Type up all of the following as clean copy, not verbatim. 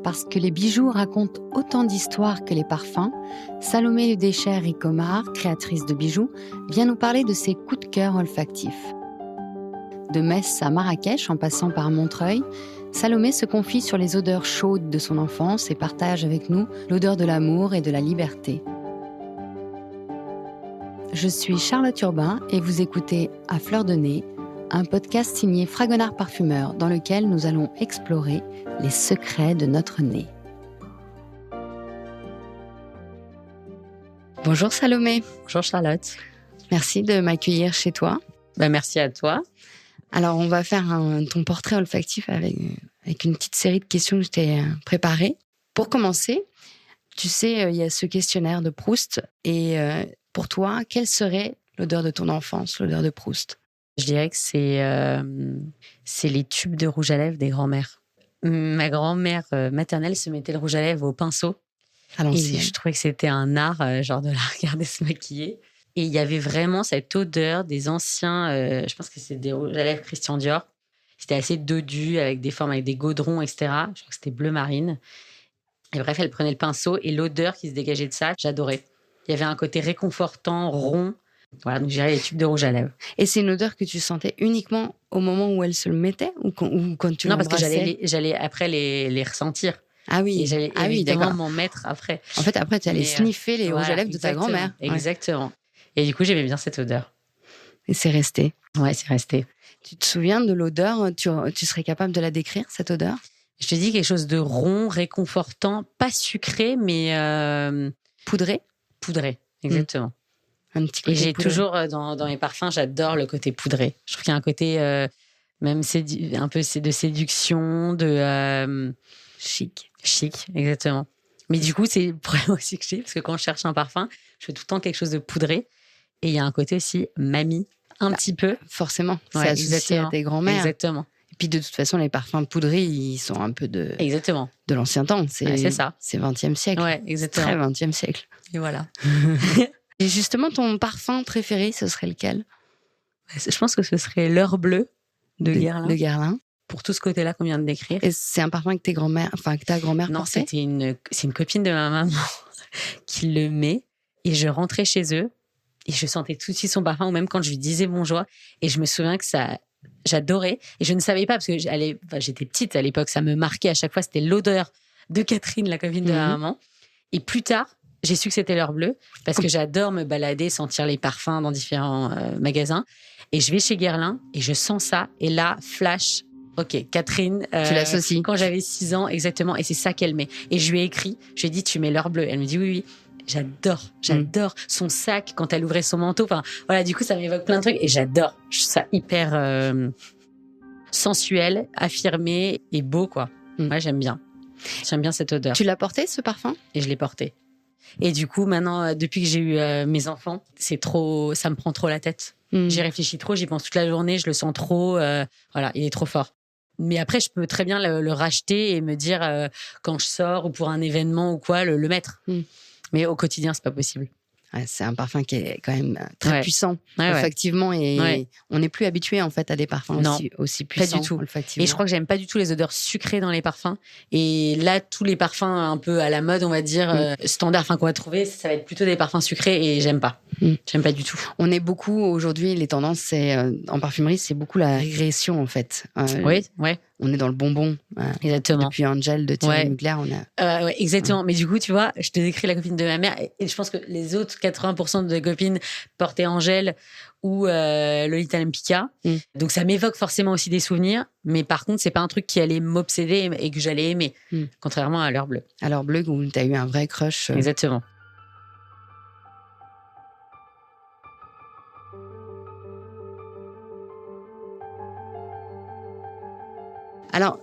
Parce que les bijoux racontent autant d'histoires que les parfums, Salomé Ludécher-Ricomard, créatrice de bijoux, vient nous parler de ses coups de cœur olfactifs. De Metz à Marrakech, en passant par Montreuil, Salomé se confie sur les odeurs chaudes de son enfance et partage avec nous l'odeur de l'amour et de la liberté. Je suis Charlotte Urbain et vous écoutez À Fleur de Nez, un podcast signé Fragonard Parfumeur dans lequel nous allons explorer les secrets de notre nez. Bonjour Salomé. Bonjour Charlotte. Merci de m'accueillir chez toi. Merci à toi. Alors on va faire ton portrait olfactif avec une petite série de questions que je t'ai préparées. Pour commencer, tu sais, il y a ce questionnaire de Proust et pour toi, quelle serait l'odeur de ton enfance, l'odeur de Proust ? Je dirais que c'est les tubes de rouge à lèvres des grands-mères. Ma grand-mère maternelle se mettait le rouge à lèvres au pinceau. Et je trouvais que c'était un art, genre de la regarder se maquiller. Et il y avait vraiment cette odeur des anciens, je pense que c'est des rouges à lèvres Christian Dior. C'était assez dodu, avec des formes, avec des godrons, etc. Je crois que c'était bleu marine. Et bref, elle prenait le pinceau et l'odeur qui se dégageait de ça, j'adorais. Il y avait un côté réconfortant, rond. Voilà, donc j'irais les tubes de rouge à lèvres. Et c'est une odeur que tu sentais uniquement au moment où elle se le mettait ou quand tu l'embrassais ? Non, parce que j'allais après les ressentir. Ah oui, et j'allais évidemment m'en mettre après. En fait, après, tu allais sniffer les rouges à lèvres de ta grand-mère. Exactement. Ouais. Et du coup, j'aimais bien cette odeur. Et c'est resté. Ouais, c'est resté. Tu te souviens de l'odeur ? Tu serais capable de la décrire, cette odeur ? Je te dis quelque chose de rond, réconfortant, pas sucré, mais... Poudré ? Poudré, exactement. Un petit côté et j'ai poudré. toujours, dans mes parfums, j'adore le côté poudré. Je trouve qu'il y a un côté même un peu de séduction, de... Chic, exactement. Mais du coup, c'est le problème aussi que j'ai, parce que quand je cherche un parfum, je fais tout le temps quelque chose de poudré. Et il y a un côté aussi mamie, un petit peu. Forcément, c'est associé à tes grands-mères. Exactement. Et puis de toute façon, les parfums poudrés, ils sont un peu de l'ancien temps. C'est ça. C'est 20e siècle. Ouais, exactement. C'est très 20e siècle. Et voilà. Et justement, ton parfum préféré, ce serait lequel ? Je pense que ce serait l'heure bleue de Guerlain. De Guerlain. Pour tout ce côté-là qu'on vient de décrire. Et c'est un parfum que ta grand-mère Non, portait ? c'est une copine de ma maman qui le met. Et je rentrais chez eux et je sentais tout de suite son parfum, ou même quand je lui disais bonjour. Et je me souviens que j'adorais. Et je ne savais pas, parce que j'étais petite à l'époque, ça me marquait à chaque fois. C'était l'odeur de Catherine, la copine de ma maman. Et plus tard, j'ai su que c'était l'heure bleue, parce que j'adore me balader, sentir les parfums dans différents magasins. Et je vais chez Guerlain et je sens ça. Et là, flash, ok, Catherine, tu l'associes. Quand j'avais 6 ans, exactement. Et c'est ça qu'elle met. Et je lui ai écrit, je lui ai dit, tu mets l'heure bleue. Elle me dit, oui. J'adore son sac quand elle ouvrait son manteau. Enfin, voilà, du coup, ça m'évoque plein de trucs. Et j'adore. Je trouve ça hyper sensuel, affirmé et beau, quoi. Ouais, j'aime bien. J'aime bien cette odeur. Tu l'as porté, ce parfum ? Et je l'ai porté. Et du coup, maintenant, depuis que j'ai eu mes enfants, ça me prend trop la tête. J'y réfléchis trop, j'y pense toute la journée, je le sens trop. Voilà, il est trop fort. Mais après, je peux très bien le racheter et me dire, quand je sors ou pour un événement ou quoi, le mettre. Mais au quotidien, c'est pas possible. Ouais, c'est un parfum qui est quand même très puissant olfactivement et on n'est plus habitué en fait à des parfums aussi puissants. Pas du tout. Et je crois que j'aime pas du tout les odeurs sucrées dans les parfums. Et là, tous les parfums un peu à la mode, on va dire standard, qu'on va trouver, ça va être plutôt des parfums sucrés et j'aime pas. J'aime pas du tout. On est beaucoup aujourd'hui, les tendances, c'est en parfumerie, c'est beaucoup la régression en fait. On est dans le bonbon. Exactement. Depuis Angel de Thierry Mugler, on a. Exactement. Mais du coup, tu vois, je te décris la copine de ma mère et je pense que les autres 80% de copines portaient Angel ou Lolita Lempicka. Donc ça m'évoque forcément aussi des souvenirs, mais par contre, c'est pas un truc qui allait m'obséder et que j'allais aimer, contrairement à l'heure bleue. À l'heure bleue, où tu as eu un vrai crush. Exactement. Alors,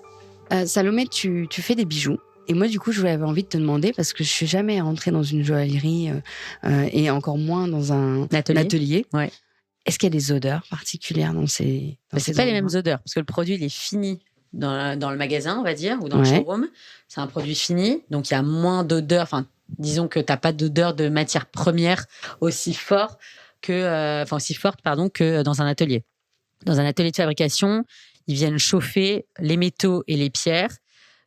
Salomé, tu fais des bijoux. Et moi, du coup, j'avais envie de te demander, parce que je suis jamais rentrée dans une joaillerie et encore moins dans un atelier. Ouais. Est-ce qu'il y a des odeurs particulières dans ces c'est pas les mêmes odeurs, parce que le produit, il est fini dans le magasin, on va dire, ou dans le showroom. C'est un produit fini, donc il y a moins d'odeurs. Enfin, disons que t'as pas d'odeur de matière première aussi forte que dans un atelier. Dans un atelier de fabrication, ils viennent chauffer les métaux et les pierres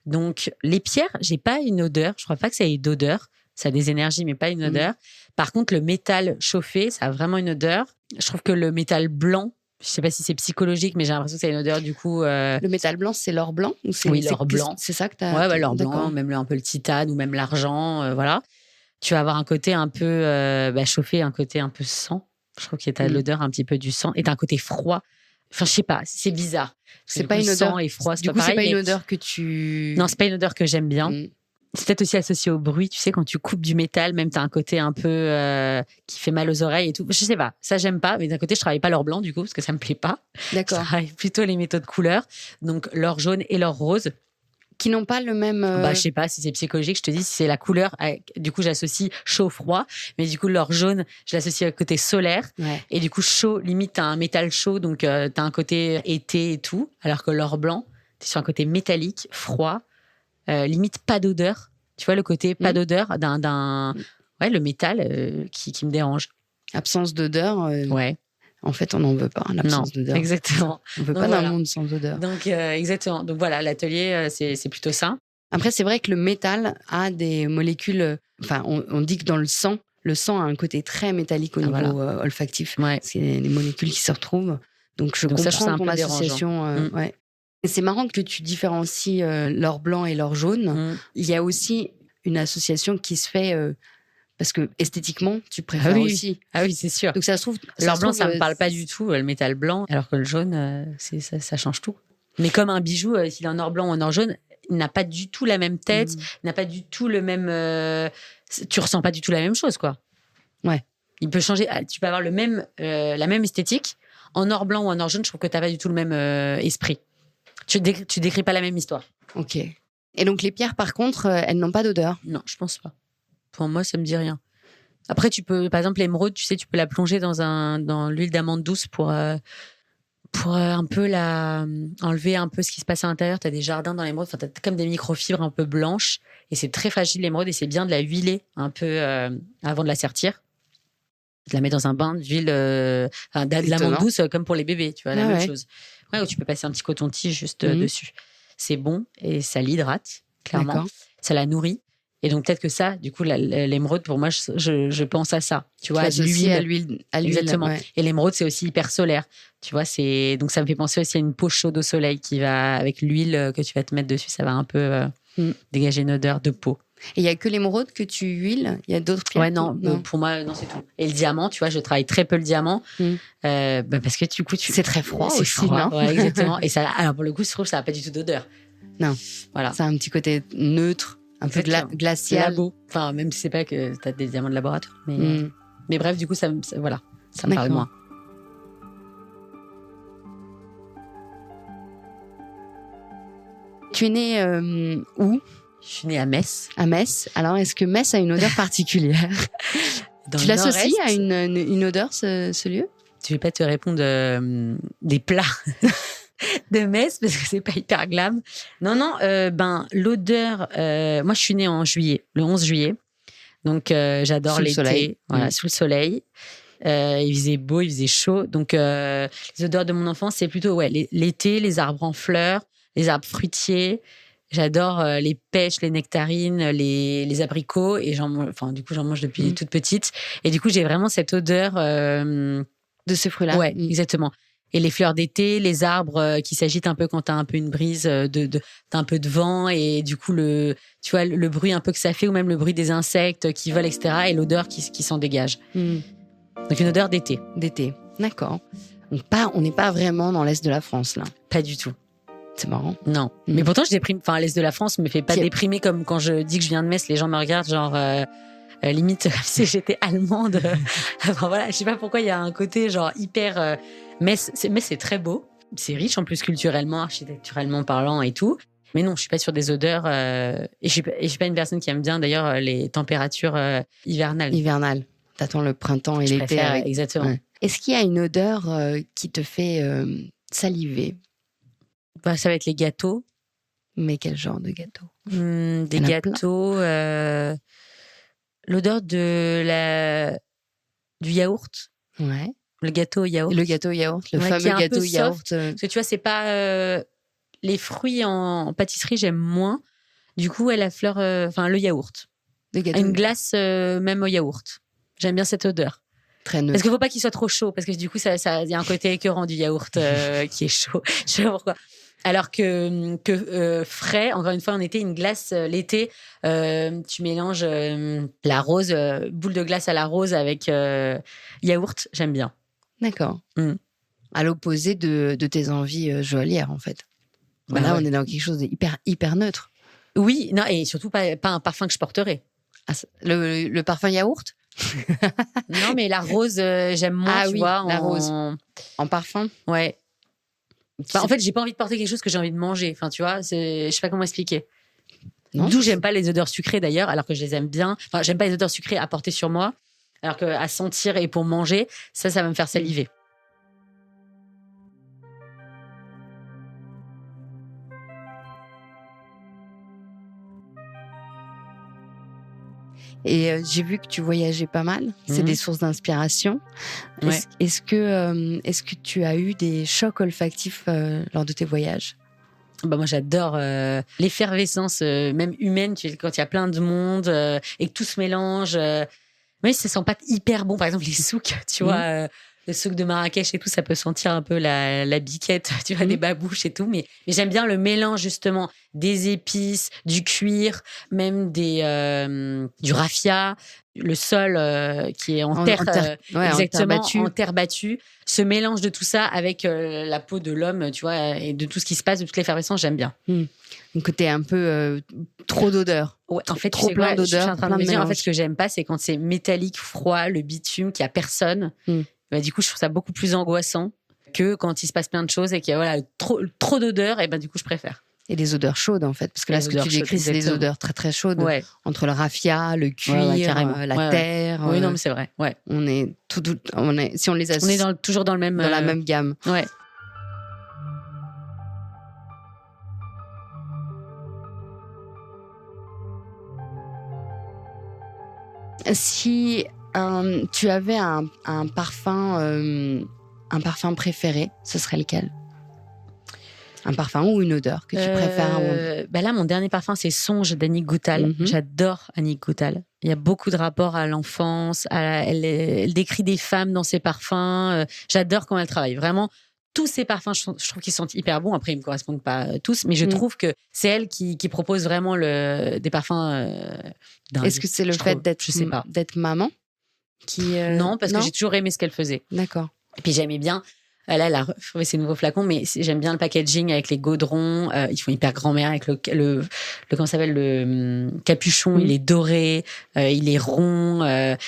Donc, les pierres, j'ai pas une odeur. Je crois pas que ça ait d'odeur. Ça a des énergies, mais pas une odeur. Par contre, le métal chauffé, ça a vraiment une odeur. Je trouve que le métal blanc, je sais pas si c'est psychologique, mais j'ai l'impression que ça a une odeur du coup. Le métal blanc, c'est l'or blanc ou Oui, l'or blanc. C'est ça que tu as. Ouais, l'or blanc, même un peu le titane ou même l'argent, voilà. Tu vas avoir un côté un peu chauffé, un côté un peu sang. Je trouve que tu as l'odeur un petit peu du sang. Et tu as un côté froid. Enfin, je sais pas, c'est bizarre. C'est pas une odeur. Sang et froid, du coup, c'est pas une odeur que tu. Non, c'est pas une odeur que j'aime bien. C'est peut-être aussi associé au bruit. Tu sais, quand tu coupes du métal, même tu as un côté un peu qui fait mal aux oreilles et tout. Je sais pas, ça j'aime pas. Mais d'un côté, je travaille pas l'or blanc du coup, parce que ça me plaît pas. D'accord. Je travaille plutôt les métaux de couleur. Donc l'or jaune et l'or rose. Qui n'ont pas le même. Je sais pas si c'est psychologique. Je te dis si c'est la couleur. Du coup, j'associe chaud-froid. Mais du coup, l'or jaune, je l'associe au côté solaire. Ouais. Et du coup, chaud, limite, t'as un métal chaud. Donc, t'as un côté été et tout. Alors que l'or blanc, t'es sur un côté métallique, froid. Limite, pas d'odeur. Tu vois, le côté pas d'odeur d'un. Ouais, le métal qui me dérange. Absence d'odeur. Ouais. En fait, on n'en veut pas, l'absence d'odeur. Exactement. On ne veut pas d'un monde sans odeur. Donc, exactement. Donc voilà, l'atelier, c'est plutôt ça. Après, c'est vrai que le métal a des molécules. Enfin, on dit que dans le sang a un côté très métallique au niveau olfactif. Ouais. C'est des molécules qui se retrouvent. Donc, je comprends ton association. Ouais. Et c'est marrant que tu différencies l'or blanc et l'or jaune. Il y a aussi une association qui se fait. Parce que esthétiquement, tu préfères aussi. Ah oui, c'est sûr. Donc ça se trouve. L'or blanc, ça me parle pas du tout, le métal blanc, alors que le jaune, ça change tout. Mais comme un bijou, s'il est en or blanc ou en or jaune, il n'a pas du tout la même tête, il n'a pas du tout le même. Tu ressens pas du tout la même chose, quoi. Ouais. Il peut changer. Tu peux avoir la même esthétique en or blanc ou en or jaune. Je trouve que t'as pas du tout le même esprit. Tu décris pas la même histoire. Ok. Et donc les pierres, par contre, elles n'ont pas d'odeur. Non, je pense pas. Pour moi, ça me dit rien. Après, tu peux, par exemple, l'émeraude, tu sais, tu peux la plonger dans l'huile d'amande douce pour un peu enlever un peu ce qui se passe à l'intérieur. Tu as des jardins dans l'émeraude, tu as comme des microfibres un peu blanches et c'est très fragile l'émeraude et c'est bien de la huiler un peu avant de la sertir. De la mettre dans un bain d'huile, de l'amande douce comme pour les bébés, tu vois, la même chose. Ouais, où tu peux passer un petit coton-tige juste dessus. C'est bon et ça l'hydrate, clairement. D'accord. Ça la nourrit. Et donc, peut-être que ça, du coup, l'émeraude, pour moi, je pense à ça. Tu vois, à l'huile. Exactement. Ouais. Et l'émeraude, c'est aussi hyper solaire. Tu vois, donc ça me fait penser aussi à une peau chaude au soleil qui va, avec l'huile que tu vas te mettre dessus, ça va un peu dégager une odeur de peau. Et il n'y a que l'émeraude que tu huiles? Il y a d'autres pierres? Ouais, non. Pour moi, non, c'est tout. Et le diamant, tu vois, je travaille très peu le diamant. Parce que du coup, c'est très froid aussi, non? Ouais, exactement. Et ça, alors pour le coup, je trouve que ça n'a pas du tout d'odeur. Non. Voilà. Ça a un petit côté neutre. Un peu glacial. Labo. Enfin, même si c'est pas que tu as des diamants de laboratoire. Mais bref, du coup, ça me parle moins. Tu es née où? Je suis née à Metz. À Metz. Alors, est-ce que Metz a une odeur particulière? Tu l'associes à une odeur, ce lieu? Je vais pas te répondre des plats de Metz parce que c'est pas hyper glam. Non, l'odeur. Moi, je suis née en juillet, le 11 juillet. Donc, j'adore l'été. Voilà, sous le soleil. Il faisait beau, il faisait chaud. Donc, les odeurs de mon enfance, c'est plutôt l'été, les arbres en fleurs, les arbres fruitiers. J'adore les pêches, les nectarines, les abricots. Et j'en mange depuis toute petite. Et du coup, j'ai vraiment cette odeur de ces fruits-là. Ouais, exactement. Et les fleurs d'été, les arbres qui s'agitent un peu quand t'as un peu une brise, t'as un peu de vent et du coup tu vois le bruit un peu que ça fait ou même le bruit des insectes qui volent, etc. Et l'odeur qui s'en dégage. Donc une odeur d'été. D'été, d'accord. On n'est pas vraiment dans l'est de la France là. Pas du tout. C'est marrant. Non. Mais pourtant je déprime. Enfin l'est de la France me fait pas déprimer comme quand je dis que je viens de Metz, les gens me regardent genre. Limite si j'étais allemande. Enfin voilà, je sais pas pourquoi il y a un côté genre hyper. Metz c'est très beau, c'est riche en plus culturellement, architecturalement parlant et tout. Mais non, je suis pas sur des odeurs. Et je suis pas une personne qui aime bien d'ailleurs les températures hivernales. Hivernales. T'attends le printemps et l'été. Exactement. Ouais. Est-ce qu'il y a une odeur qui te fait saliver? Ça va être les gâteaux. Mais quel genre de gâteaux? Des gâteaux. L'odeur du yaourt. Ouais. Le gâteau yaourt. Le gâteau yaourt, le fameux gâteau yaourt. Parce que tu vois, c'est pas les fruits en pâtisserie, j'aime moins. Du coup, la fleur, le yaourt. Une glace, même au yaourt. J'aime bien cette odeur. Très neutre. Parce qu'il ne faut pas qu'il soit trop chaud, parce que du coup, il y a un côté écœurant du yaourt qui est chaud. Je sais pas pourquoi. Alors que frais, encore une fois, en été, une glace, l'été, tu mélanges la rose, boule de glace à la rose avec yaourt, j'aime bien. D'accord. À l'opposé de tes envies joaillières, en fait. Là, on est dans quelque chose hyper neutre. Oui, non, et surtout pas un parfum que je porterais. Le parfum yaourt? Non, mais la rose, j'aime moins, tu vois. La rose. En parfum? Ouais. En fait, j'ai pas envie de porter quelque chose que j'ai envie de manger. Enfin, tu vois, je sais pas comment expliquer. D'où j'aime pas les odeurs sucrées d'ailleurs, alors que je les aime bien. Enfin, j'aime pas les odeurs sucrées à porter sur moi, alors qu'à sentir et pour manger, ça va me faire saliver. Et j'ai vu que tu voyageais pas mal. C'est des sources d'inspiration. Ouais. Est-ce que tu as eu des chocs olfactifs lors de tes voyages? Moi, j'adore l'effervescence, même humaine, quand il y a plein de monde et que tout se mélange. Oui, ça sent pas hyper bon. Par exemple, les souks, tu vois, le souk de Marrakech et tout, ça peut sentir un peu la biquette, tu vois, des babouches et tout. Mais j'aime bien le mélange, justement, des épices, du cuir, même du raffia, le sol qui est en terre, exactement, en terre battue. Ce mélange de tout ça avec la peau de l'homme, tu vois, et de tout ce qui se passe, de toute l'effervescence, j'aime bien. Un côté un peu trop d'odeurs. Ouais, en fait, trop plein d'odeurs. Je suis en train de me dire, en fait, ce que j'aime pas, c'est quand c'est métallique, froid, le bitume, qu'il y a personne. Du coup, je trouve ça beaucoup plus angoissant que quand il se passe plein de choses et qu'il y a trop d'odeurs. Et du coup, je préfère. Et des odeurs chaudes, en fait. Parce que là, ce que tu décris, c'est des odeurs très, très chaudes. Ouais. Entre le raffia, le cuir, la terre. Oui, non, mais c'est vrai. Ouais. On est si on les associe. On est toujours dans la même gamme. Ouais. Si tu avais un parfum préféré, ce serait lequel? Un parfum ou une odeur que tu préfères? Là, mon dernier parfum, c'est Songe d'Annick Goutal. J'adore Annick Goutal. Il y a beaucoup de rapports à l'enfance. Elle décrit des femmes dans ses parfums. J'adore quand elle travaille. Vraiment, tous ces parfums, je trouve qu'ils sont hyper bons. Après, ils ne me correspondent pas tous, mais je trouve que c'est elle qui propose vraiment des parfums dingues. Est-ce que c'est le fait d'être maman Non, parce que j'ai toujours aimé ce qu'elle faisait. D'accord. Et puis j'aimais bien. Là, elle a refait ses nouveaux flacons, mais j'aime bien le packaging avec les godrons. Ils font hyper grand-mère avec le comment ça s'appelle, le capuchon. Il est doré, il est rond.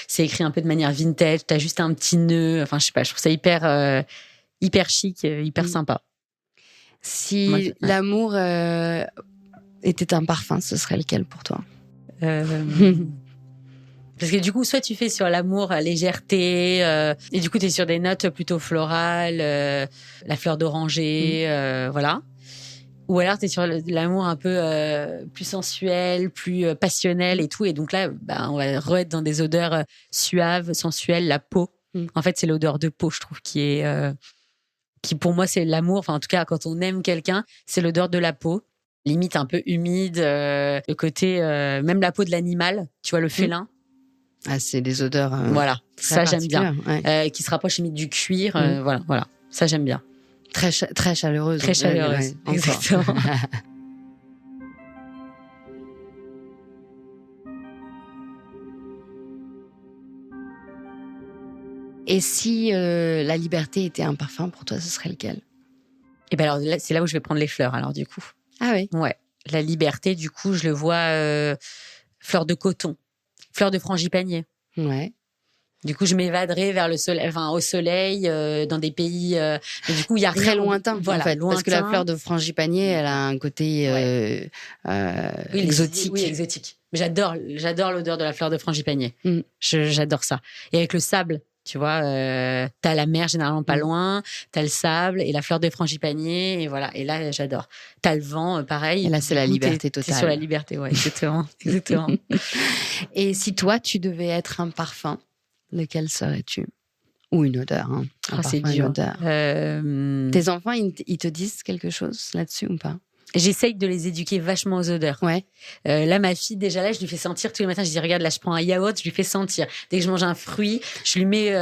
C'est écrit un peu de manière vintage. T'as juste un petit nœud. Enfin, je sais pas. Je trouve ça hyper chic, hyper sympa. Si l'amour était un parfum, ce serait lequel pour toi? Parce que du coup, soit tu fais sur l'amour, légèreté, et du coup, tu es sur des notes plutôt florales, la fleur d'oranger, voilà. Ou alors, tu es sur l'amour un peu plus sensuel, plus passionnel et tout. Et donc là, on va re-être dans des odeurs suaves, sensuelles, la peau. En fait, c'est l'odeur de peau, je trouve, qui pour moi, c'est l'amour. Enfin, en tout cas, quand on aime quelqu'un, c'est l'odeur de la peau. Limite un peu humide, le côté, même la peau de l'animal, tu vois, le félin. Ah, c'est des odeurs. Voilà, ça j'aime bien. Ouais. Qui se rapproche limite du cuir. Voilà, ça j'aime bien. Très chaleureuse. Très chaleureuse, exactement. Et si la liberté était un parfum, pour toi, ce serait lequel? Et alors c'est là où je vais prendre les fleurs. Alors du coup. Ah oui. Ouais. La liberté, du coup, je le vois fleur de coton. Fleur de frangipanier. Ouais. Du coup, je m'évaderai vers le soleil, au soleil, dans des pays. Et du coup, il y a très lointain, voilà, en fait, lointain. Parce que la fleur de frangipanier, elle a un côté exotique. Oui, exotique. J'adore l'odeur de la fleur de frangipanier. J'adore ça. Et avec le sable, tu vois, t'as la mer généralement pas loin, t'as le sable et la fleur de frangipanier, et voilà. Et là, j'adore. T'as le vent, pareil. Et là, c'est la liberté totale. C'est sur la liberté, ouais, exactement. Et si toi, tu devais être un parfum, lequel serais-tu? Ou une odeur, hein. C'est dur. Tes enfants, ils te disent quelque chose là-dessus ou pas? J'essaye de les éduquer vachement aux odeurs. Ouais. Là, ma fille, déjà là, je lui fais sentir tous les matins. Je dis, regarde, là, je prends un yaourt, je lui fais sentir. Dès que je mange un fruit, je lui mets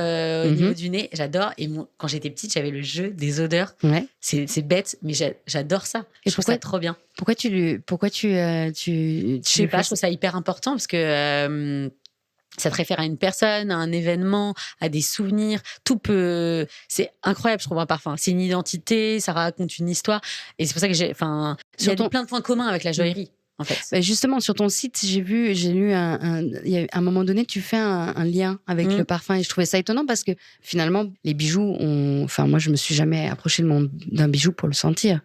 au niveau du nez. J'adore. Et quand j'étais petite, j'avais le jeu des odeurs. Ouais. C'est bête, mais j'adore ça. Je trouve ça trop bien. Pourquoi tu Je sais pas, je trouve ça hyper important parce que ça te réfère à une personne, à un événement, à des souvenirs. C'est incroyable, je trouve, un parfum. C'est une identité, ça raconte une histoire. Et c'est pour ça que il y a plein de points communs avec la joaillerie, en fait. Bah justement, sur ton site, j'ai lu il y a un moment donné, tu fais un lien avec le parfum. Et je trouvais ça étonnant parce que finalement, les bijoux, moi, je me suis jamais approchée d'un bijou pour le sentir.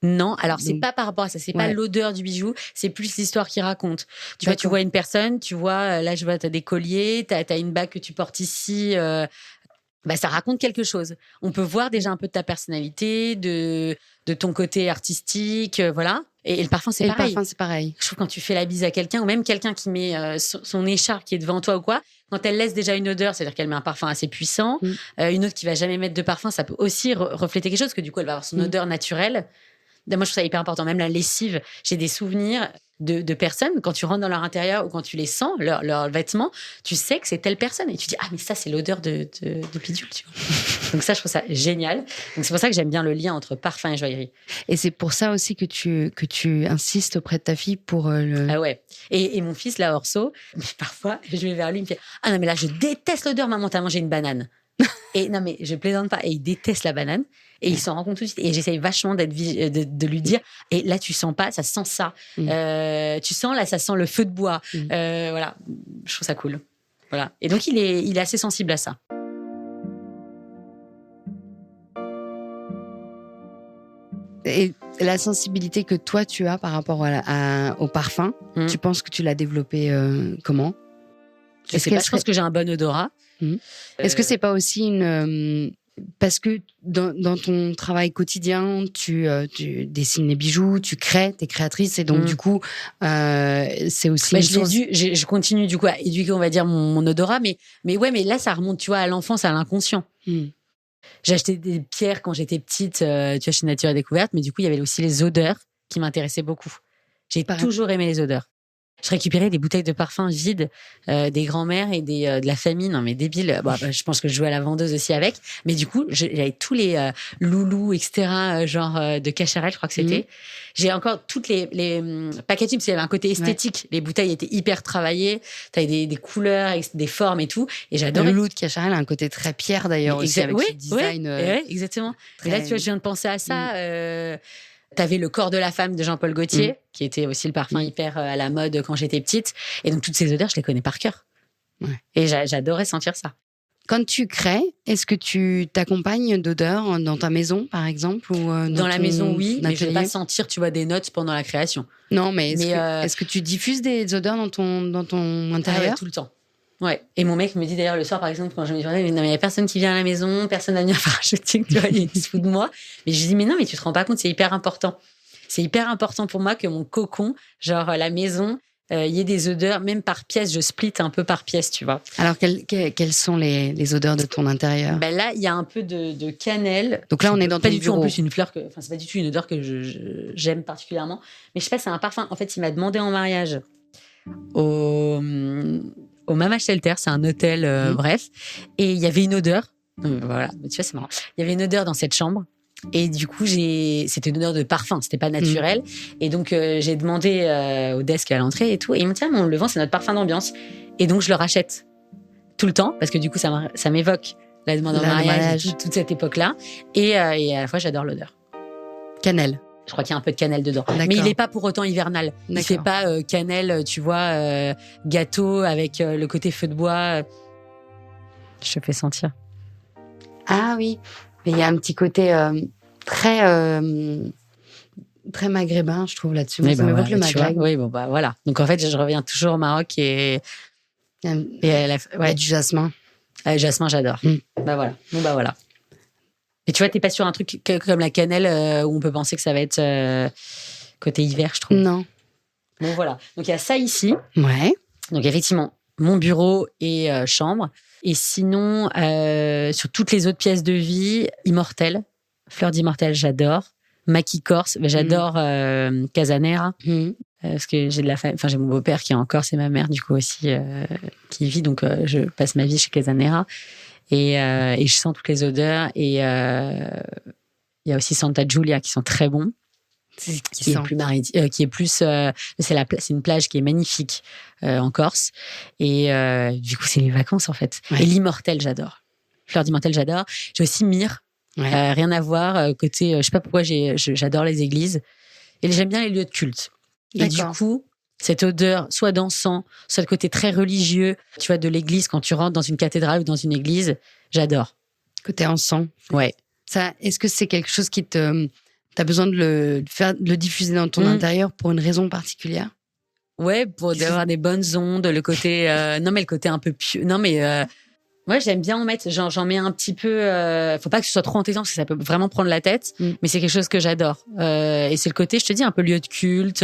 Non, alors c'est pas par rapport à ça, c'est pas l'odeur du bijou, c'est plus l'histoire qu'il raconte. Tu vois une personne, là je vois t'as des colliers, t'as une bague que tu portes ici, ça raconte quelque chose. On peut voir déjà un peu de ta personnalité, de ton côté artistique, voilà. Et le parfum c'est pareil. Le parfum c'est pareil. Je trouve quand tu fais la bise à quelqu'un ou même quelqu'un qui met son écharpe qui est devant toi ou quoi, quand elle laisse déjà une odeur, c'est-à-dire qu'elle met un parfum assez puissant, une autre qui va jamais mettre de parfum, ça peut aussi refléter quelque chose, parce que du coup elle va avoir son odeur naturelle. Moi, je trouve ça hyper important. Même la lessive, j'ai des souvenirs de personnes, quand tu rentres dans leur intérieur ou quand tu les sens, leurs vêtements, tu sais que c'est telle personne. Et tu dis, ah, mais ça, c'est l'odeur de bidule, tu vois. Donc ça, je trouve ça génial. Donc c'est pour ça que j'aime bien le lien entre parfum et joaillerie. Et c'est pour ça aussi que tu insistes auprès de ta fille pour le... Ah ouais. Et mon fils, là, Orso, mais parfois, je vais vers lui, il me fait, ah non, mais là, je déteste l'odeur, maman, t'as mangé une banane. Et non, mais je plaisante pas. Et il déteste la banane. Et il s'en rend compte tout de suite. Et j'essaye vachement de lui dire, et là, tu sens pas, ça sent ça. Tu sens, là, ça sent le feu de bois. Voilà. Je trouve ça cool. Voilà. Et donc, il est assez sensible à ça. Et la sensibilité que toi, tu as par rapport au parfum, tu penses que tu l'as développée comment ? Je sais pas, je pense que j'ai un bon odorat. Est-ce que c'est pas aussi parce que dans ton travail quotidien, tu dessines les bijoux, tu crées, t'es créatrice, et donc du coup, c'est aussi. Je continue du coup à éduquer, on va dire, mon odorat, mais là, ça remonte, tu vois, à l'enfance, à l'inconscient. J'ai acheté des pierres quand j'étais petite, tu vois, chez Nature et Découverte, mais du coup, il y avait aussi les odeurs qui m'intéressaient beaucoup. J'ai toujours aimé les odeurs. Je récupérais des bouteilles de parfum vides des grands-mères et de la famille. Non, mais débile. Je pense que je jouais à la vendeuse aussi avec. Mais du coup, j'avais tous les loulous, etc., genre de Cacharel, je crois que c'était. J'ai encore toutes les packaging, parce qu'il y avait un côté esthétique. Ouais. Les bouteilles étaient hyper travaillées. T'avais des couleurs, des formes et tout. Et j'adorais. Le loulou de Cacharel a un côté très pierre, d'ailleurs, aussi, avec ce design. Oui, exactement. Et là, tu vois, je viens de penser à ça. T'avais le corps de la femme de Jean-Paul Gaultier, qui était aussi le parfum hyper à la mode quand j'étais petite. Et donc, toutes ces odeurs, je les connais par cœur. Ouais. Et j'adorais sentir ça. Quand tu crées, est-ce que tu t'accompagnes d'odeurs dans ta maison, par exemple, ou dans la maison, oui, mais je ne vais pas sentir, tu vois, des notes pendant la création. Non, mais est-ce que tu diffuses des odeurs dans ton intérieur ? Ah ouais, tout le temps. Ouais. Et mon mec me dit d'ailleurs le soir, par exemple, quand je me dis, non, mais il y a personne qui vient à la maison, personne va venir faire un shooting, tu vois, il se fout de moi. Mais je lui dis, mais non, mais tu te rends pas compte, c'est hyper important. C'est hyper important pour moi que mon cocon, genre la maison, y ait des odeurs, même par pièce, je split un peu par pièce, tu vois. Alors, quelles sont les odeurs de ton intérieur ? Ben là, il y a un peu de cannelle. Donc là, on est dans ton bureau. Pas du tout, en plus, une fleur c'est pas du tout une odeur que j'aime particulièrement. Mais je sais pas, c'est un parfum. En fait, il m'a demandé en mariage au Mama Shelter, c'est un hôtel, bref. Et il y avait une odeur. Voilà, tu vois, c'est marrant. Il y avait une odeur dans cette chambre. Et du coup, c'était une odeur de parfum, c'était pas naturel. Et donc, j'ai demandé au desk à l'entrée et tout. Et ils m'ont dit, on le vend, c'est notre parfum d'ambiance. Et donc, je le rachète tout le temps, parce que du coup, ça m'évoque la demande en mariage, toute cette époque-là. Et à la fois, j'adore l'odeur. Cannelle. Je crois qu'il y a un peu de cannelle dedans. D'accord. Mais il n'est pas pour autant hivernal. D'accord. Il fait pas cannelle, tu vois, gâteau avec le côté feu de bois. Je te fais sentir. Ah oui. Mais il y a un petit côté très maghrébin, je trouve, là-dessus. Ça m'évoque le Maghreb. Oui, voilà. Donc en fait, je reviens toujours au Maroc et il y a du jasmin. Jasmin, j'adore. Voilà. Voilà. Et tu vois, t'es pas sur un truc comme la cannelle où on peut penser que ça va être côté hiver, je trouve. Non. Bon, voilà. Donc, il y a ça ici. Ouais. Donc, effectivement, mon bureau et chambre. Et sinon, sur toutes les autres pièces de vie, Immortel. Fleur d'Immortel, j'adore. maquis corse. J'adore Casanera. Parce que j'ai j'ai mon beau-père qui est en Corse et ma mère du coup aussi qui y vit, donc je passe ma vie chez Casanera et je sens toutes les odeurs et il y a aussi Santa Giulia qui sont très bons, qui est plus c'est une plage qui est magnifique en Corse et du coup c'est les vacances en fait. Et l'Immortel j'adore, Fleur d'Immortel j'adore. J'ai aussi Myre, rien à voir côté je sais pas pourquoi j'adore les églises et j'aime bien les lieux de culte. Et du coup, cette odeur, soit d'encens, soit le côté très religieux, tu vois, de l'église, quand tu rentres dans une cathédrale ou dans une église, j'adore. Côté encens. Ouais. Ça, est-ce que c'est quelque chose qui t'as besoin de le diffuser dans ton intérieur pour une raison particulière? Ouais, pour avoir des bonnes ondes, le côté, non, mais le côté un peu moi, j'aime bien en mettre, j'en mets un petit peu, faut pas que ce soit trop entêtant parce que ça peut vraiment prendre la tête, mais c'est quelque chose que j'adore. Et c'est le côté, je te dis, un peu lieu de culte,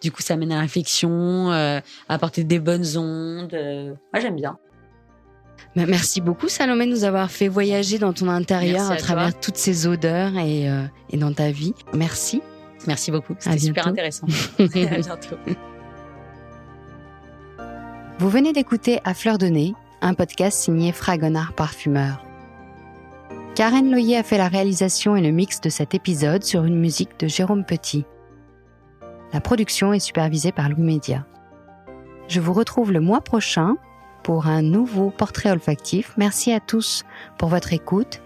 du coup, ça mène à la réflexion, à apporter des bonnes ondes. Moi, j'aime bien. Merci beaucoup, Salomé, de nous avoir fait voyager dans ton intérieur à travers toutes ces odeurs et dans ta vie. Merci. Merci beaucoup. C'était super intéressant. À bientôt. Vous venez d'écouter À Fleur de Nez, un podcast signé Fragonard Parfumeur. Karen Loyer a fait la réalisation et le mix de cet épisode sur une musique de Jérôme Petit. La production est supervisée par Louis Média. Je vous retrouve le mois prochain pour un nouveau portrait olfactif. Merci à tous pour votre écoute.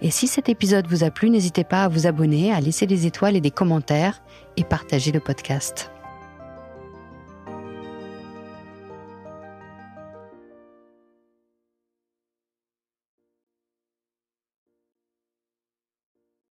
Et si cet épisode vous a plu, n'hésitez pas à vous abonner, à laisser des étoiles et des commentaires et partager le podcast.